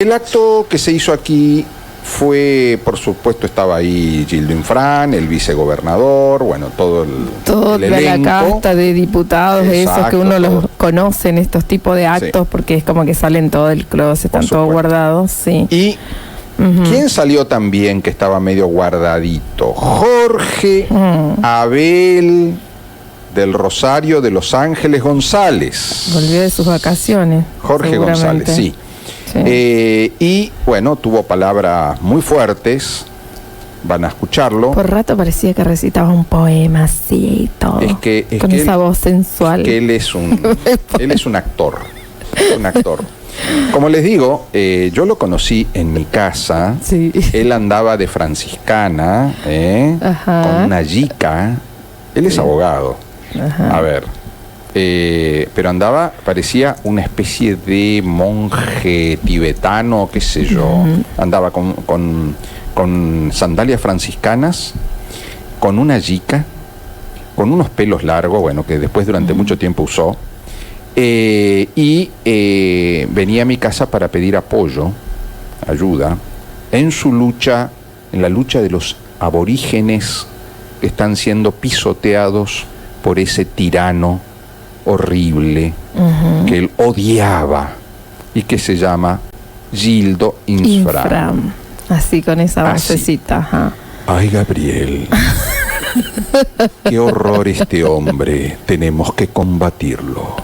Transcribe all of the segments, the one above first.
El acto que se hizo aquí fue, por supuesto, estaba ahí Gildo Infran, el vicegobernador, bueno, todo el de la elenco. casta de diputados, de esos que uno los conoce en estos tipos de actos, sí, porque es como que salen todo del closet, están todos guardados, sí. Y ¿quién salió también que estaba medio guardadito? Jorge Abel del Rosario de Los Ángeles González. Volvió de sus vacaciones. Jorge González, sí. Sí. Y bueno, tuvo palabras muy fuertes, van a escucharlo. Por rato parecía que recitaba un poema así y todo, con esa voz sensual. Es que él es un actor, Como les digo, yo lo conocí en mi casa, sí. Él andaba de franciscana, con una yica, él es abogado, a ver. Pero andaba, parecía una especie de monje tibetano, qué sé yo. Andaba con sandalias franciscanas, con una yica, con unos pelos largos, bueno, que después durante mucho tiempo usó, y venía a mi casa para pedir apoyo, ayuda, en su lucha, en la lucha de los aborígenes que están siendo pisoteados por ese tirano horrible que él odiaba y que se llama Gildo Infran. Así, con esa vocecita. Ay, Gabriel, qué horror este hombre, tenemos que combatirlo.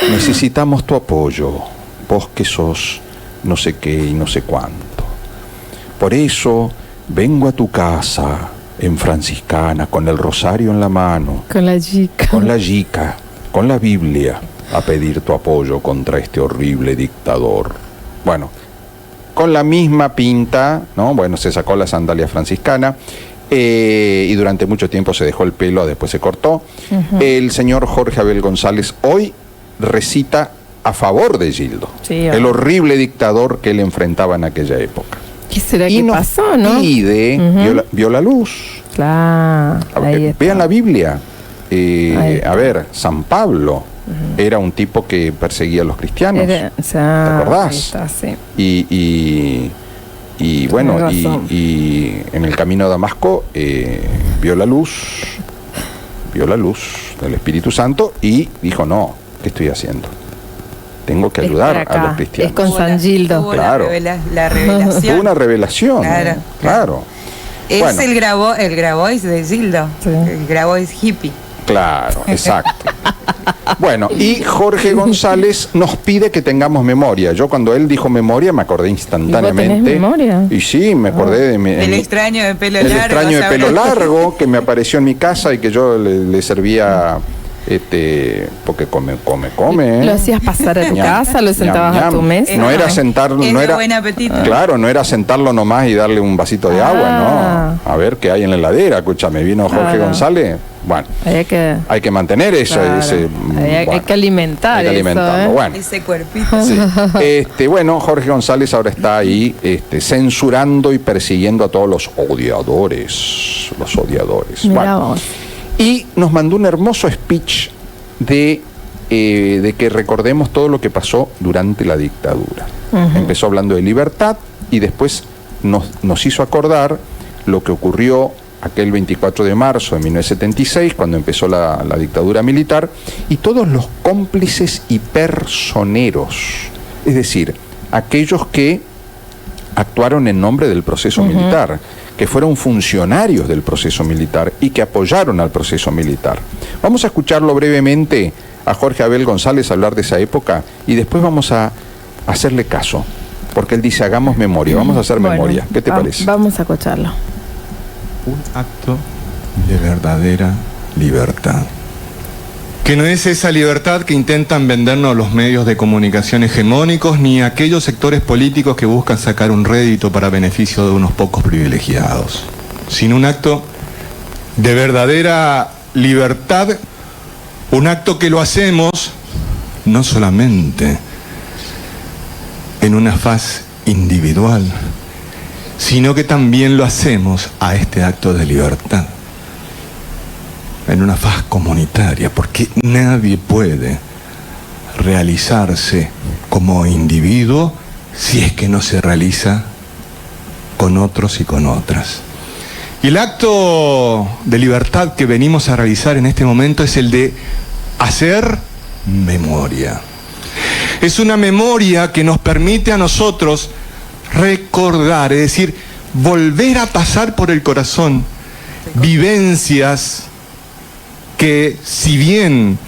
Necesitamos tu apoyo, vos que sos no sé qué y no sé cuánto. Por eso vengo a tu casa en franciscana, con el rosario en la mano, con la yica, con la Biblia, a pedir tu apoyo contra este horrible dictador. Bueno, con la misma pinta, ¿no? Bueno, se sacó la sandalia franciscana y durante mucho tiempo se dejó el pelo, después se cortó. El señor Jorge Abel González hoy recita a favor de Gildo, sí, el horrible dictador que él enfrentaba en aquella época. ¿Qué será que pasó, no? Pide, vio la luz. Claro. Vean la Biblia. A ver, San Pablo era un tipo que perseguía a los cristianos. ¿Te acordás? Está, sí. Y bueno, y en el camino a Damasco vio la luz del Espíritu Santo y dijo, no, ¿qué estoy haciendo? Tengo que ayudar a los cristianos. Es con San Gildo. Claro. La revelación. Hubo una revelación. Claro. Es bueno. el Grabois de Gildo. Sí. El Grabois hippie. Claro, exacto. Bueno, y Jorge González nos pide que tengamos memoria. Yo cuando él dijo memoria me acordé instantáneamente. ¿Y vos tenés memoria? Y sí, me acordé el extraño de pelo largo. El extraño de pelo largo que me apareció en mi casa y que yo le servía... porque come. ¿Lo hacías pasar a tu casa? ¿Lo sentabas a tu mesa? No era sentarlo, no era buen apetito. Claro, no era sentarlo nomás y darle un vasito de agua, no. A ver qué hay en la heladera, escúchame, vino Jorge González. Bueno, hay que mantener eso, hay que alimentar eso, alimentarlo. Bueno, ese cuerpito. Sí. Bueno, Jorge González ahora está ahí censurando y persiguiendo a todos los odiadores. Mirá vos. Y nos mandó un hermoso speech de que recordemos todo lo que pasó durante la dictadura. Empezó hablando de libertad y después nos hizo acordar lo que ocurrió aquel 24 de marzo de 1976, cuando empezó la dictadura militar, y todos los cómplices y personeros, es decir, aquellos que actuaron en nombre del proceso militar, que fueron funcionarios del proceso militar y que apoyaron al proceso militar. Vamos a escucharlo brevemente a Jorge Abel González hablar de esa época y después vamos a hacerle caso, porque él dice hagamos memoria, vamos a hacer memoria. ¿Qué te parece? Vamos a escucharlo. Un acto de verdadera libertad. Que no es esa libertad que intentan vendernos los medios de comunicación hegemónicos ni aquellos sectores políticos que buscan sacar un rédito para beneficio de unos pocos privilegiados, sino un acto de verdadera libertad, un acto que lo hacemos no solamente en una faz individual, sino que también lo hacemos a este acto de libertad en una faz comunitaria, porque nadie puede realizarse como individuo si es que no se realiza con otros y con otras. Y el acto de libertad que venimos a realizar en este momento es el de hacer memoria. Es una memoria que nos permite a nosotros recordar, es decir, volver a pasar por el corazón vivencias que, si bien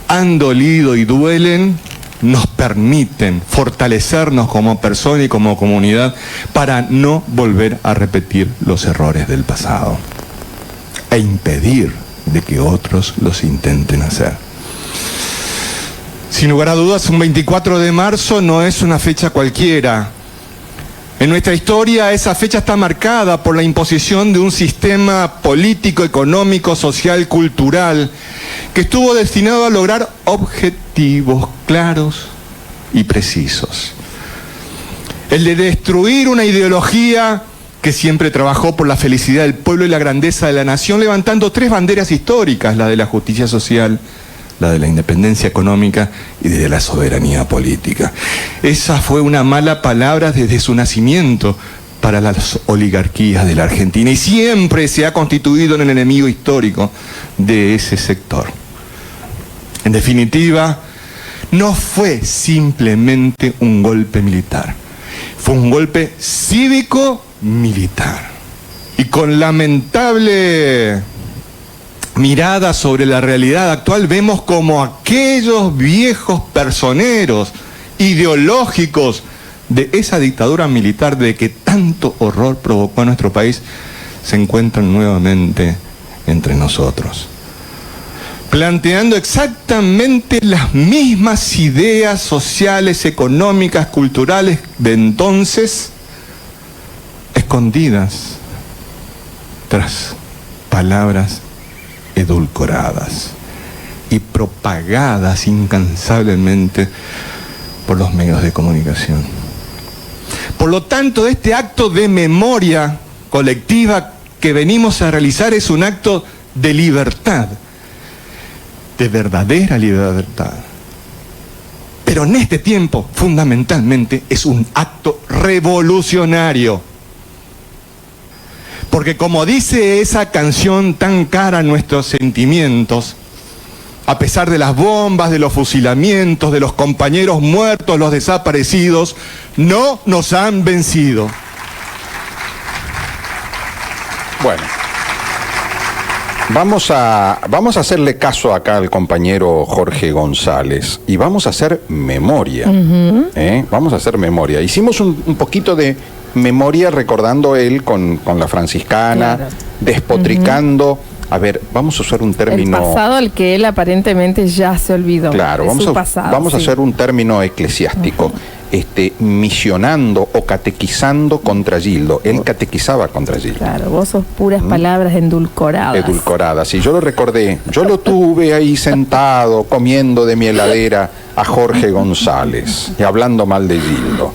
han dolido y duelen, nos permiten fortalecernos como persona y como comunidad para no volver a repetir los errores del pasado e impedir de que otros los intenten hacer. Sin lugar a dudas, un 24 de marzo no es una fecha cualquiera. En nuestra historia esa fecha está marcada por la imposición de un sistema político, económico, social, cultural, que estuvo destinado a lograr objetivos claros y precisos. El de destruir una ideología que siempre trabajó por la felicidad del pueblo y la grandeza de la nación, levantando 3 banderas históricas: la de la justicia social, la de la independencia económica y de la soberanía política. Esa fue una mala palabra desde su nacimiento para las oligarquías de la Argentina y siempre se ha constituido en el enemigo histórico de ese sector. En definitiva, no fue simplemente un golpe militar, fue un golpe cívico-militar. Y con lamentable mirada sobre la realidad actual, vemos como aquellos viejos personeros ideológicos de esa dictadura militar de que tanto horror provocó a nuestro país se encuentran nuevamente entre nosotros, planteando exactamente las mismas ideas sociales, económicas, culturales de entonces, escondidas tras palabras edulcoradas y propagadas incansablemente por los medios de comunicación. Por lo tanto, este acto de memoria colectiva que venimos a realizar es un acto de libertad, de verdadera libertad. Pero en este tiempo, fundamentalmente, es un acto revolucionario. Porque como dice esa canción tan cara a nuestros sentimientos, a pesar de las bombas, de los fusilamientos, de los compañeros muertos, los desaparecidos, no nos han vencido. Bueno, vamos a hacerle caso acá al compañero Jorge González y vamos a hacer memoria. Vamos a hacer memoria. Hicimos un poquito de memoria recordando él con la franciscana, claro, despotricando. A ver, vamos a usar un término... El pasado al que él aparentemente ya se olvidó. Claro, vamos a hacer un término eclesiástico. Misionando o catequizando contra Gildo. Él catequizaba contra Gildo. Claro, vos sos puras palabras endulcoradas. Edulcoradas, y yo lo recordé. Yo lo tuve ahí sentado, comiendo de mi heladera a Jorge González y hablando mal de Gildo.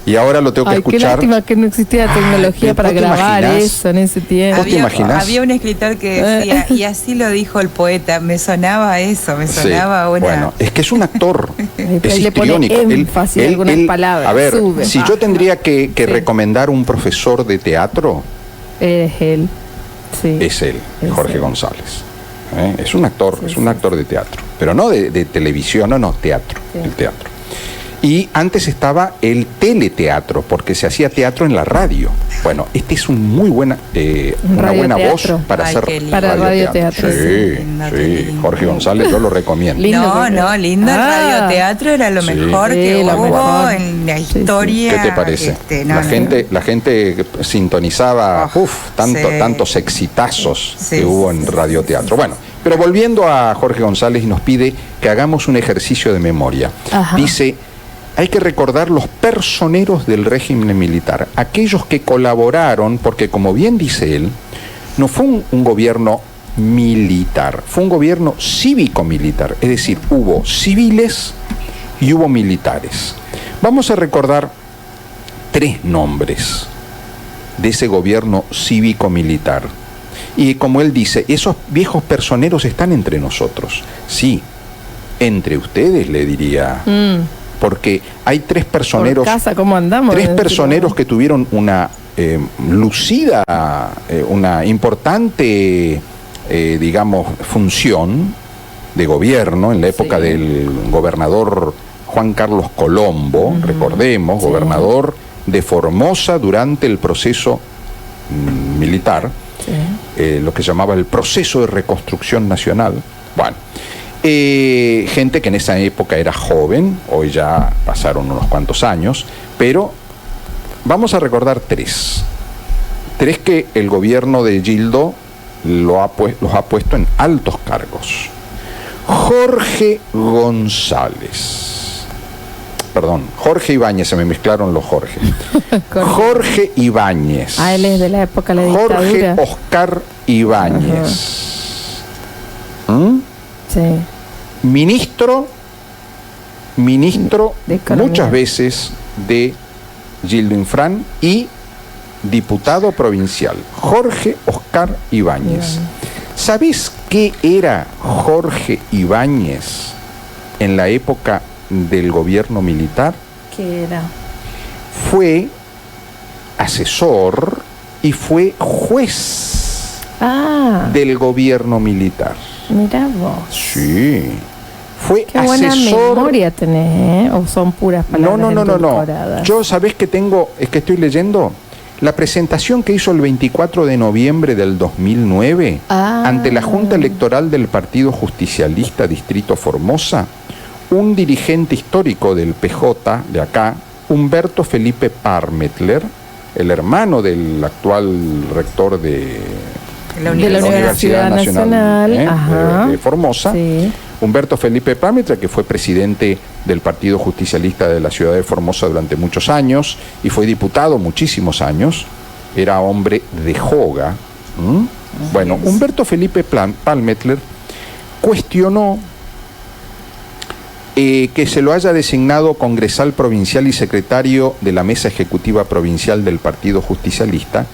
Y ahora lo tengo que escuchar. Qué lástima que no existía tecnología para grabar eso en ese tiempo. ¿Vos te imaginás? Había un escritor que decía, y así lo dijo el poeta. Me sonaba eso, me sonaba una... Bueno, es que es un actor, es le pone énfasis algunas palabras. A ver, si yo tendría que recomendar un profesor de teatro, es él. Sí. Es él, Jorge González. Es un actor, es un actor de teatro, pero no de televisión, no, teatro, el teatro. Y antes estaba el teleteatro, porque se hacía teatro en la radio. Bueno, este es una buena voz para hacer radioteatro. Sí, Jorge González, yo lo recomiendo. Lindo radioteatro era lo mejor que hubo en la historia. ¿Qué te parece? La gente sintonizaba, tantos exitazos que hubo en radioteatro. Bueno, pero volviendo a Jorge González, nos pide que hagamos un ejercicio de memoria. Ajá. Dice... Hay que recordar los personeros del régimen militar, aquellos que colaboraron, porque como bien dice él, no fue un gobierno militar, fue un gobierno cívico-militar, es decir, hubo civiles y hubo militares. Vamos a recordar 3 nombres de ese gobierno cívico-militar. Y como él dice, esos viejos personeros están entre nosotros. Sí, entre ustedes, le diría... porque hay tres personeros. Por casa, ¿cómo andamos? Tres personeros que tuvieron una lucida, una importante, digamos, función de gobierno en la época del gobernador Juan Carlos Colombo, recordemos, gobernador de Formosa durante el proceso militar, lo que se llamaba el proceso de reconstrucción nacional. Bueno, gente que en esa época era joven, hoy ya pasaron unos cuantos años, pero vamos a recordar tres que el gobierno de Gildo los ha puesto en altos cargos. Jorge Ibáñez, se me mezclaron los Jorge. Jorge Ibáñez. Él es de la época de la dictadura. Jorge Oscar Ibáñez. Sí. Ministro muchas veces de Gildo Infran y diputado provincial. Jorge Oscar Ibáñez. ¿Sabés qué era Jorge Ibáñez en la época del gobierno militar? ¿Qué era? Fue asesor y fue juez del gobierno militar. Mirá vos. Sí. Fue Qué asesor. Buena memoria tenés, ¿eh? ¿O son puras palabras? No. Yo, ¿sabés qué tengo? Es que estoy leyendo la presentación que hizo el 24 de noviembre del 2009 ante la Junta Electoral del Partido Justicialista Distrito Formosa. Un dirigente histórico del PJ de acá, Humberto Felipe Parmetler, el hermano del actual rector de la Universidad Nacional de Formosa, Humberto Felipe Parmetler, que fue presidente del Partido Justicialista de la ciudad de Formosa durante muchos años y fue diputado muchísimos años, era hombre de Joga. Bueno, Humberto Felipe Parmetler cuestionó que se lo haya designado congresal provincial y secretario de la Mesa Ejecutiva Provincial del Partido Justicialista.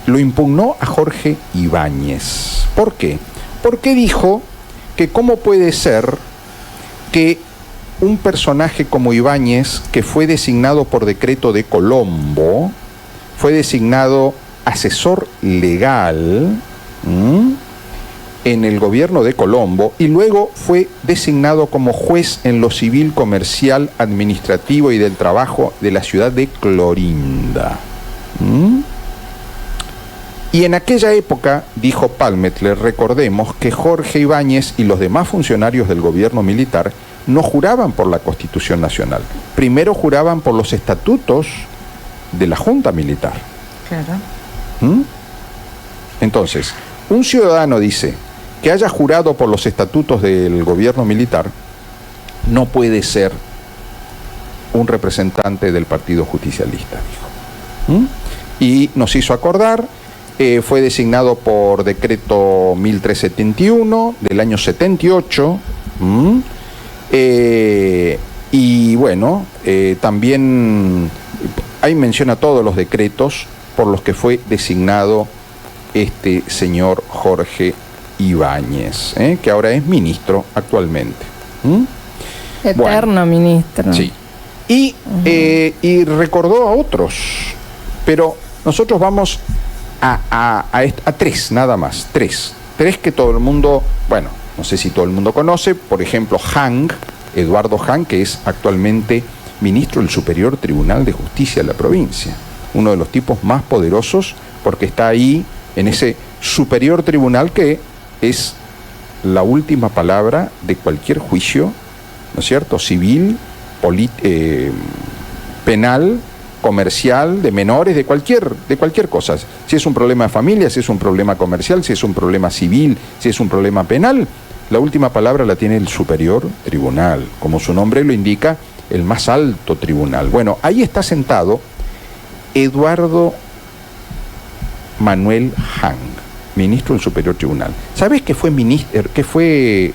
Lo impugnó a Jorge Ibáñez. ¿Por qué? Porque dijo que cómo puede ser que un personaje como Ibáñez, que fue designado por decreto de Colombo, fue designado asesor legal en el gobierno de Colombo y luego fue designado como juez en lo civil, comercial, administrativo y del trabajo de la ciudad de Clorinda. Y en aquella época, dijo Parmetler, recordemos que Jorge Ibáñez y los demás funcionarios del gobierno militar no juraban por la Constitución Nacional. Primero juraban por los estatutos de la Junta Militar. Claro. Entonces, un ciudadano dice que haya jurado por los estatutos del gobierno militar, no puede ser un representante del Partido Justicialista, dijo. Y nos hizo acordar, fue designado por decreto 1371 del año 78, y bueno, también ahí menciona todos los decretos por los que fue designado este señor Jorge Ibáñez, que ahora es ministro actualmente. Eterno ministro. Sí. Y recordó a otros, pero nosotros vamos a tres, nada más, tres que todo el mundo, bueno, no sé si todo el mundo conoce, por ejemplo, Eduardo Hang, que es actualmente ministro del Superior Tribunal de Justicia de la provincia, uno de los tipos más poderosos porque está ahí en ese superior tribunal que es la última palabra de cualquier juicio, ¿no es cierto?, civil, penal, comercial, de menores, de cualquier cosa. Si es un problema de familia, si es un problema comercial, si es un problema civil, si es un problema penal, la última palabra la tiene el superior tribunal, como su nombre lo indica, el más alto tribunal. Bueno, ahí está sentado Eduardo Manuel Hang, ministro del Superior Tribunal. ¿Sabes que fue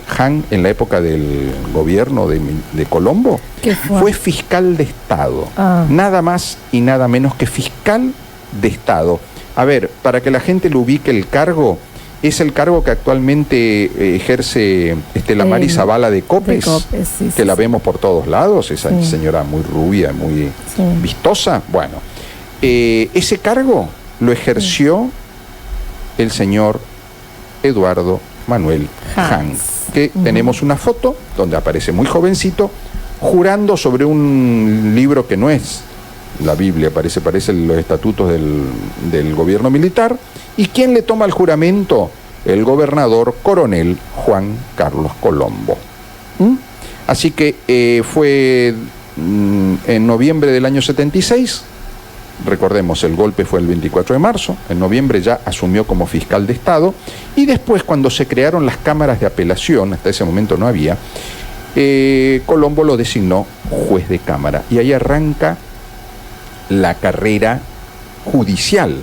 Hang en la época del gobierno de Colombo? ¿Qué fue? Fue fiscal de Estado. Nada más y nada menos que fiscal de Estado. A ver, para que la gente lo ubique el cargo, es el cargo que actualmente ejerce la Mari Zavala de Copes, que la vemos por todos lados, esa señora muy rubia, muy vistosa. Bueno, ese cargo lo ejerció el señor Eduardo Manuel Hans, que tenemos una foto donde aparece muy jovencito, jurando sobre un libro que no es la Biblia, parece los estatutos del gobierno militar. ¿Y quién le toma el juramento? El gobernador coronel Juan Carlos Colombo. Así que fue en noviembre del año 76, recordemos, el golpe fue el 24 de marzo, en noviembre ya asumió como fiscal de Estado, y después, cuando se crearon las cámaras de apelación, hasta ese momento no había, Colombo lo designó juez de cámara, y ahí arranca la carrera judicial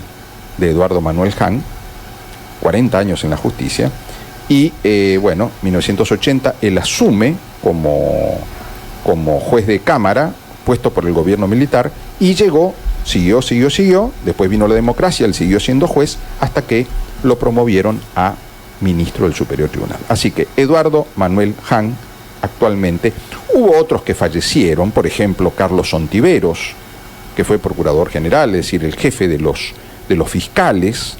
de Eduardo Manuel Hahn, 40 años en la justicia, y bueno, 1980 él asume como juez de cámara, puesto por el gobierno militar, y siguió, después vino la democracia, él siguió siendo juez, hasta que lo promovieron a ministro del Superior Tribunal. Así que Eduardo Manuel Hahn, actualmente, hubo otros que fallecieron, por ejemplo, Carlos Ontiveros, que fue procurador general, es decir, el jefe de los fiscales,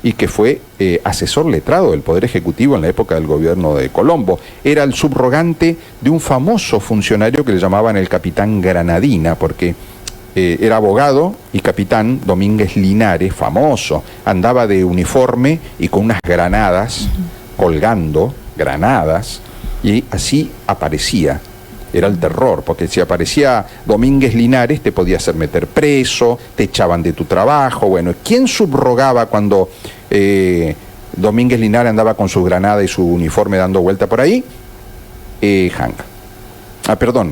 y que fue asesor letrado del Poder Ejecutivo en la época del gobierno de Colombo. Era el subrogante de un famoso funcionario que le llamaban el capitán Granadina, porque era abogado y capitán Domínguez Linares, famoso, andaba de uniforme y con unas granadas, colgando granadas, y así aparecía. Era el terror, porque si aparecía Domínguez Linares te podía hacer meter preso, te echaban de tu trabajo. Bueno, ¿quién subrogaba cuando Domínguez Linares andaba con su granada y su uniforme dando vuelta por ahí?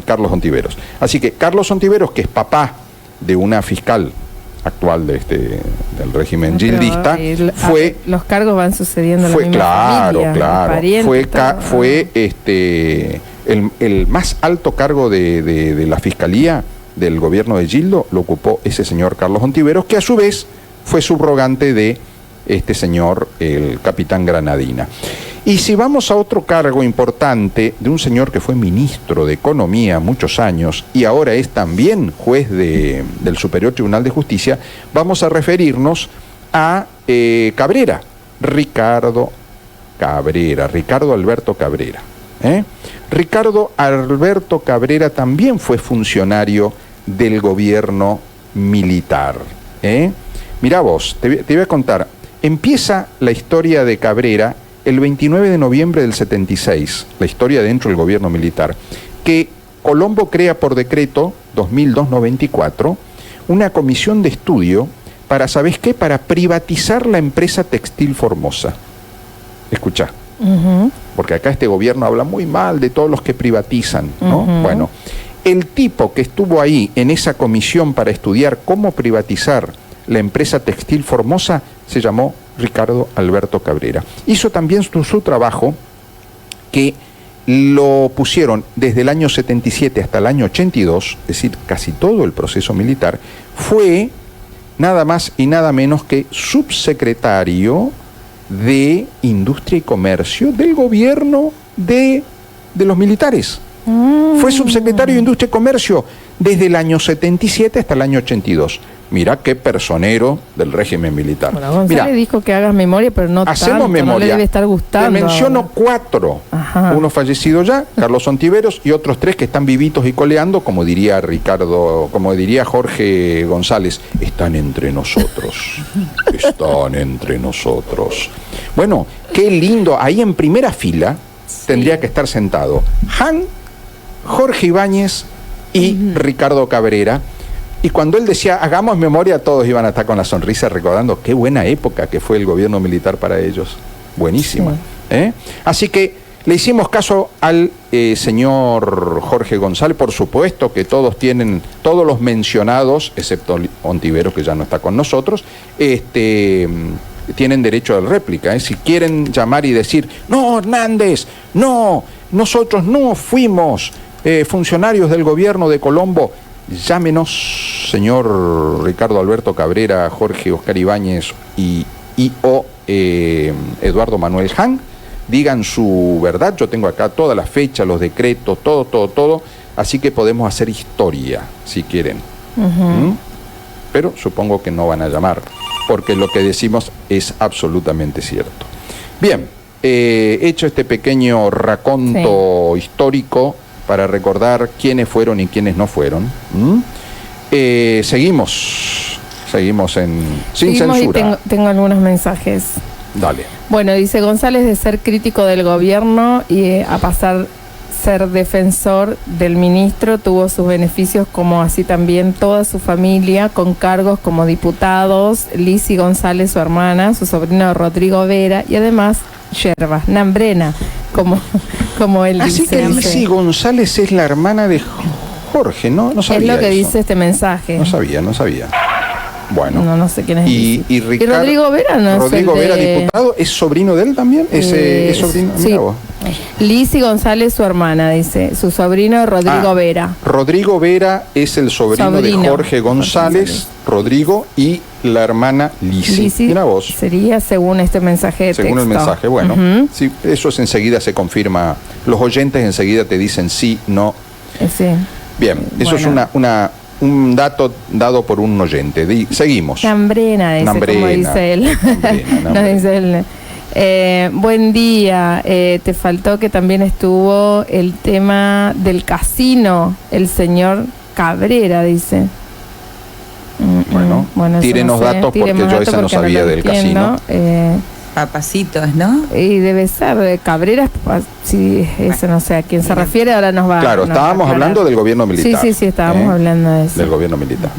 Carlos Ontiveros. Así que Carlos Ontiveros, que es papá de una fiscal actual del régimen gildista, los cargos van sucediendo en la misma familia, fue el más alto cargo de la fiscalía del gobierno de Gildo, lo ocupó ese señor Carlos Ontiveros, que a su vez fue subrogante de este señor, el capitán Granadina. Y si vamos a otro cargo importante de un señor que fue ministro de Economía muchos años y ahora es también juez del Superior Tribunal de Justicia, vamos a referirnos a Cabrera, Ricardo Alberto Cabrera. Ricardo Alberto Cabrera también fue funcionario del gobierno militar. Mirá vos, te voy a contar. Empieza la historia de Cabrera el 29 de noviembre del 76, la historia dentro del gobierno militar, que Colombo crea por decreto 2002-94 una comisión de estudio para, ¿sabés qué?, para privatizar la empresa textil Formosa. Escuchá. Porque acá este gobierno habla muy mal de todos los que privatizan, ¿no? Bueno, el tipo que estuvo ahí en esa comisión para estudiar cómo privatizar la empresa textil Formosa se llamó Ricardo Alberto Cabrera. Hizo también su trabajo, que lo pusieron desde el año 77 hasta el año 82, es decir, casi todo el proceso militar. Fue nada más y nada menos que subsecretario de Industria y Comercio del gobierno de los militares. Fue subsecretario de Industria y Comercio desde el año 77 hasta el año 82. Mirá qué personero del régimen militar. Bueno, González dijo que hagas memoria, pero no hacemos tanto, memoria. No le debe estar gustando. Te menciono 4. Uno fallecido ya, Carlos Ontiveros, y otros 3 que están vivitos y coleando, como diría Jorge González, están entre nosotros. Están entre nosotros. Bueno, qué lindo. Ahí en primera fila tendría que estar sentado Hahn, Jorge Ibáñez y Ricardo Cabrera. Y cuando él decía, hagamos memoria, todos iban a estar con la sonrisa recordando qué buena época que fue el gobierno militar para ellos. Buenísima. Así que le hicimos caso al señor Jorge González. Por supuesto que todos los mencionados, excepto Ontiveros, que ya no está con nosotros, tienen derecho a réplica. Si quieren llamar y decir, no, Hernández, no, nosotros no fuimos funcionarios del gobierno de Colombo, llámenos, señor Ricardo Alberto Cabrera, Jorge Oscar Ibáñez y o Eduardo Manuel Hahn, digan su verdad. Yo tengo acá todas las fechas, los decretos, todo, así que podemos hacer historia, si quieren. Pero supongo que no van a llamar, porque lo que decimos es absolutamente cierto. Bien, hecho este pequeño raconto histórico para recordar quiénes fueron y quiénes no fueron, seguimos sin censura. Y tengo algunos mensajes. Dale. Bueno, dice González, de ser crítico del gobierno y a pasar ser defensor del ministro, tuvo sus beneficios, como así también toda su familia, con cargos como diputados, Lizzy González, su hermana, su sobrino Rodrigo Vera, y además yerba, nambrena, como él dice. Así que Lizzy González es la hermana de Jorge, ¿no? No sabía. Es lo que eso. Dice este mensaje. No sabía. Bueno. No sé quién es. Y Rodrigo Vera no es Rodrigo Vera, diputado, ¿es sobrino de él también? ¿Es sobrino? Sí. Mira vos. Lizzy González, su hermana, dice. Su sobrino Rodrigo Vera. Rodrigo Vera es el sobrino de Jorge González, Rodrigo, y la hermana Lizzy. Mira vos. Sería según este mensaje de según texto. El mensaje, bueno. Sí, eso enseguida se confirma. Los oyentes enseguida te dicen sí, no. Sí. Bien, eso es un dato dado por un oyente. Seguimos. Nambrena, como dice él. No dice él. Buen día. Te faltó que también estuvo el tema del casino, el señor Cabrera, dice. Bueno, tírenos datos porque yo esa no sabía del casino. Papacitos, ¿no? Y debe ser de Cabrera, sí, eso no sé a quién se refiere, ahora nos va. Claro, estábamos hablando del gobierno militar. Sí, estábamos hablando de eso. Del gobierno militar.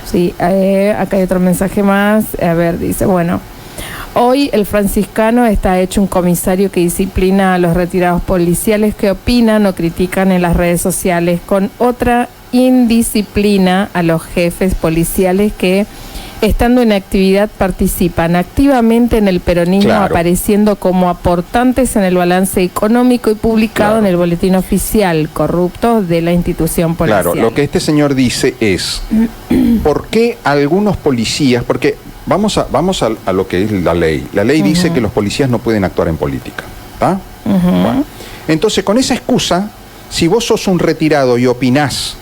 Sí, acá hay otro mensaje más. A ver, dice, bueno, hoy el franciscano está hecho un comisario que disciplina a los retirados policiales que opinan o critican en las redes sociales, con otra indisciplina a los jefes policiales que, estando en actividad, participan activamente en el peronismo, apareciendo como aportantes en el balance económico y publicado en el boletín oficial, corruptos de la institución policial. Claro, lo que este señor dice es, ¿por qué algunos policías? Porque vamos a lo que es la ley. La ley dice que los policías no pueden actuar en política, ¿está? Bueno, entonces, con esa excusa, si vos sos un retirado y opinás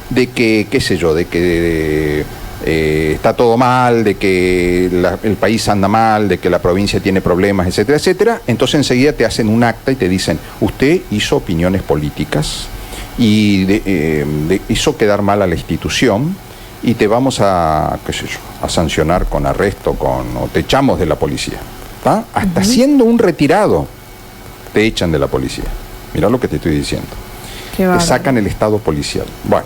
de que, qué sé yo, de que está todo mal, de que el país anda mal, de que la provincia tiene problemas, etcétera, etcétera, entonces enseguida te hacen un acta y te dicen, usted hizo opiniones políticas y hizo quedar mal a la institución y te vamos a, qué sé yo, a sancionar con arresto, o te echamos de la policía, ¿tá? Hasta siendo un retirado te echan de la policía. Mirá lo que te estoy diciendo. Te sacan el estado policial. Bueno.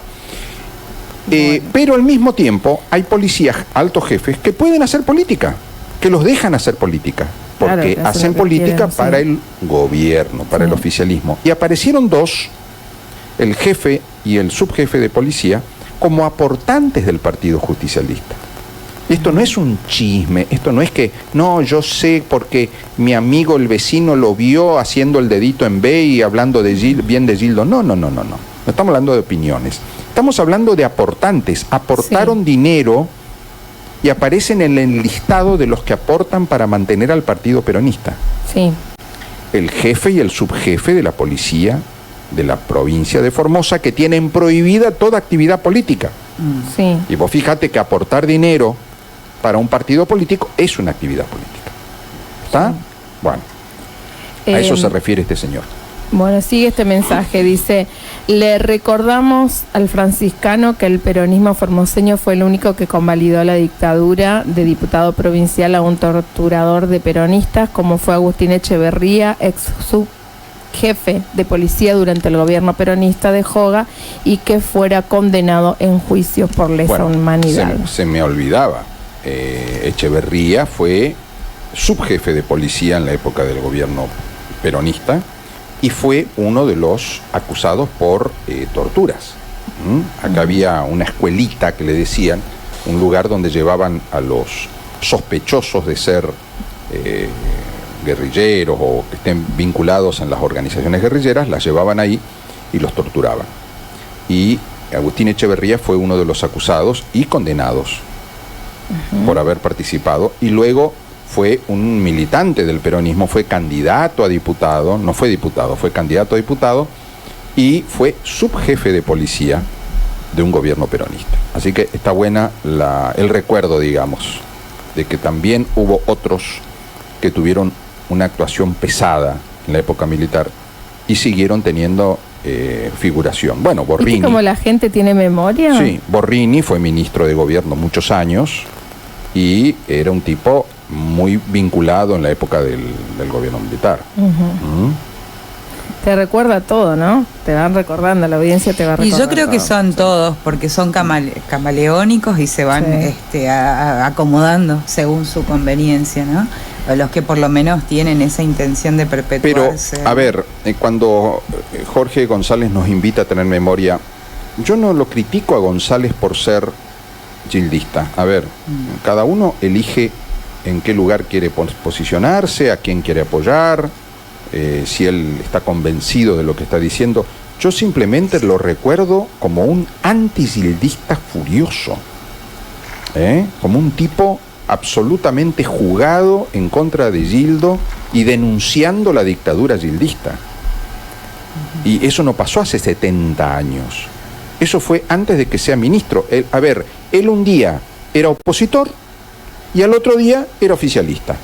Pero al mismo tiempo hay policías, altos jefes, que pueden hacer política, que los dejan hacer política, porque hacen política para el gobierno, para el oficialismo. Y aparecieron dos, el jefe y el subjefe de policía, como aportantes del Partido Justicialista. Esto no es un chisme, esto no es que, no, yo sé porque mi amigo el vecino lo vio haciendo el dedito en B y hablando bien de Gildo. No estamos hablando de opiniones. Estamos hablando de aportantes. Aportaron dinero y aparecen en el listado de los que aportan para mantener al partido peronista. Sí. El jefe y el subjefe de la policía de la provincia de Formosa, que tienen prohibida toda actividad política. Sí. Y vos fíjate que aportar dinero para un partido político es una actividad política. ¿Está? Sí. Bueno, a eso se refiere este señor. Bueno, sigue este mensaje, dice, le recordamos al franciscano que el peronismo formoseño fue el único que convalidó la dictadura de diputado provincial a un torturador de peronistas, como fue Agustín Echeverría, ex subjefe de policía durante el gobierno peronista de Joga, y que fuera condenado en juicios por lesa humanidad. Se me olvidaba, Echeverría fue subjefe de policía en la época del gobierno peronista, y fue uno de los acusados por torturas. Acá había una escuelita que le decían, un lugar donde llevaban a los sospechosos de ser guerrilleros o que estén vinculados en las organizaciones guerrilleras, las llevaban ahí y los torturaban. Y Agustín Echeverría fue uno de los acusados y condenados por haber participado, y luego fue un militante del peronismo, fue candidato a diputado, no fue diputado, fue candidato a diputado y fue subjefe de policía de un gobierno peronista. Así que está buena el recuerdo, digamos, de que también hubo otros que tuvieron una actuación pesada en la época militar y siguieron teniendo figuración. Bueno, Borrini. ¿Viste cómo la gente tiene memoria? Sí, Borrini fue ministro de gobierno muchos años y era un tipo muy vinculado en la época del gobierno militar. Te recuerda todo, ¿no? Te van recordando, la audiencia te va recordando. Y yo creo que son todos, porque son camaleónicos y se van acomodando según su conveniencia, ¿no? O los que por lo menos tienen esa intención de perpetuarse. Pero, a ver, cuando Jorge González nos invita a tener memoria, yo no lo critico a González por ser gildista. A ver, cada uno elige en qué lugar quiere posicionarse, a quién quiere apoyar, si él está convencido de lo que está diciendo. Yo simplemente lo recuerdo como un antigildista furioso, como un tipo absolutamente jugado en contra de Gildo y denunciando la dictadura gildista. Y eso no pasó hace 70 años. Eso fue antes de que sea ministro. Él un día era opositor y al otro día era oficialista.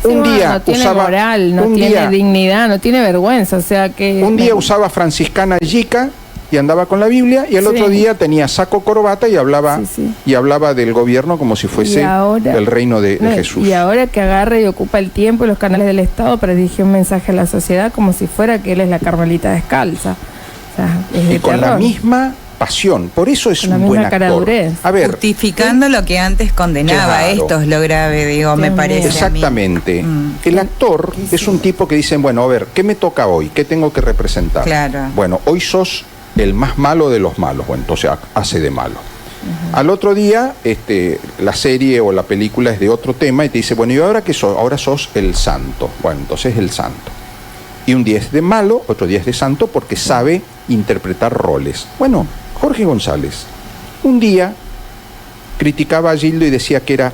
Sí, un día no tiene moral, no tiene dignidad, no tiene vergüenza, o sea que... Un día usaba franciscana yica y andaba con la Biblia, y al otro día tenía saco, corbata y hablaba y hablaba del gobierno como si fuese el reino de Jesús. Y ahora que agarra y ocupa el tiempo y los canales del Estado para dirigir un mensaje a la sociedad como si fuera que él es la Carmelita descalza. O sea, es y con la misma pasión, por eso es un buen actor. A ver, justificando lo que antes condenaba, esto es lo grave, digo, me parece. Exactamente. El actor es un tipo que dicen, bueno, a ver, ¿qué me toca hoy? ¿Qué tengo que representar? Claro. Bueno, hoy sos el más malo de los malos, bueno, entonces hace de malo. Al otro día, la serie o la película es de otro tema y te dice, bueno, ¿y ahora qué sos? Ahora sos el santo. Bueno, entonces el santo. Y un día es de malo, otro día es de santo, porque sabe interpretar roles. Bueno, Jorge González un día criticaba a Gildo y decía que era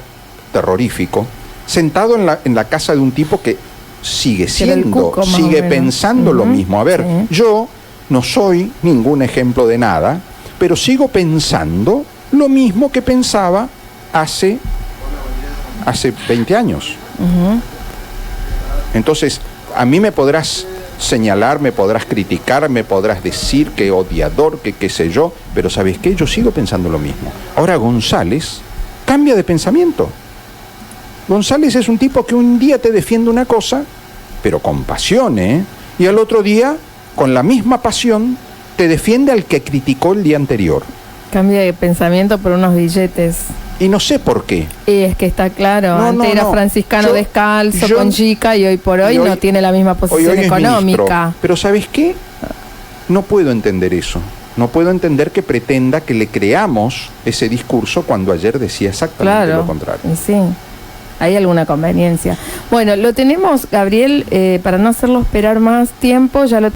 terrorífico, sentado en la casa de un tipo que sigue siendo, sigue pensando lo mismo. A ver, yo no soy ningún ejemplo de nada, pero sigo pensando lo mismo que pensaba hace 20 años. Entonces, a mí me podrás señalar, me podrás criticar, me podrás decir que odiador, que qué sé yo, pero ¿sabes qué? Yo sigo pensando lo mismo. Ahora González cambia de pensamiento. González es un tipo que un día te defiende una cosa, pero con pasión, y al otro día, con la misma pasión, te defiende al que criticó el día anterior. Cambia de pensamiento por unos billetes. Y no sé por qué. Y es que está claro, antes era franciscano descalzo, con chica, y hoy por hoy no tiene la misma posición económica. Pero ¿sabes qué? No puedo entender eso. No puedo entender que pretenda que le creamos ese discurso cuando ayer decía exactamente lo contrario. Sí, hay alguna conveniencia. Bueno, lo tenemos, Gabriel, para no hacerlo esperar más tiempo, ya lo